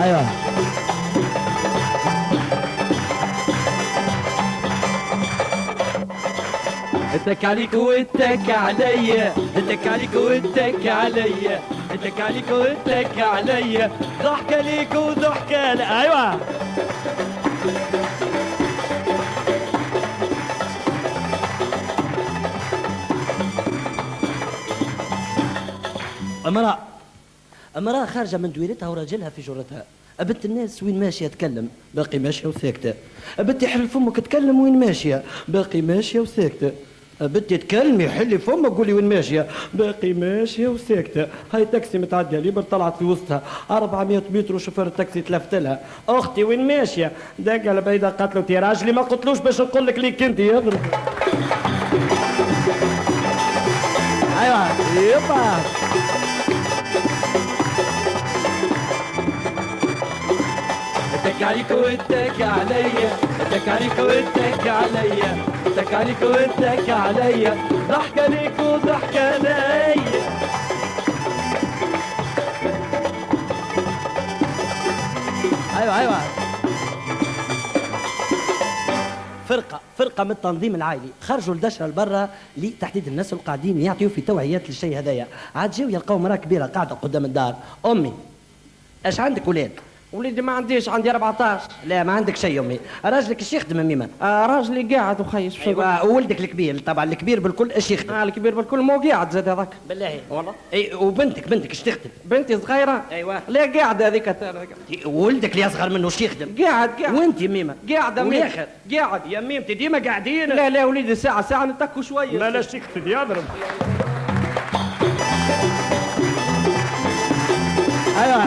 ايوه اتك عليك واتك عليا، اتك عليك واتك عليا، اتك عليك واتك عليا، ضحكة ليك وضحكة لا. ايوه امرأة خارجة من دويرتها وراجلها في جرتها. بنت الناس وين ماشية تكلم باقي ماشية وساكتة. بنتي حل فمك تكلم وين ماشية باقي ماشية وساكتة. بنتي تكلمي حلي فمك قولي وين ماشية باقي ماشية وساكتة. هاي تاكسي متعدية ليبر طلعت في وسطها 400 متر وشوفير التاكسي تلفت لها. اختي وين ماشية دقة البيضة قالت له تي راجلي ما قلتلوش باش نقول لك ليك انت يضرب. ايوه يبا اتك عليك واتك عليا، اتك عليك واتك عليا، اتك عليك واتك عليا، ضحكة ليك وضحكة ليا. ايوه فرقه من التنظيم العائلي خرجوا لدشره لبرا لتحديد الناس القاعدين يعطيوا في توعيات للشيء هذايا. عاد جاو يلقاو مراه كبيره قاعده قدام الدار. امي اش عندك ولاد؟ وليدي ما عنديش، عندي 14. لا ما عندك شيء امي. راجلك ايش يخدم ميمه؟ راجلي قاعد وخيش. أيوة. وولدك الكبير طبعا الكبير بالكل ايش يخدم؟ الكبير بالكل مو قاعد زاد هذاك. بالله والله. اي وبنتك ايش تخدم؟ بنتي صغيره. ايوه لا قاعده هذيك. ولدك اللي اصغر منه ايش يخدم؟ قاعد. وانت ميمه؟ قاعده والاخر قاعد. يا ميمتي ديما قاعدين. لا وليدي ساعه نتكوا شويه. لا شكت يضرب. ايوه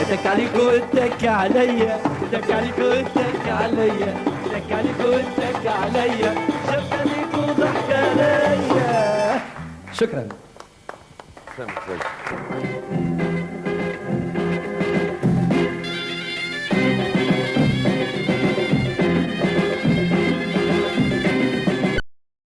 اتك عليك واتك عليا، اتك عليك واتك عليا، اتك عليك واتك عليا، شفت ليك وضحكة ليا. شكرا.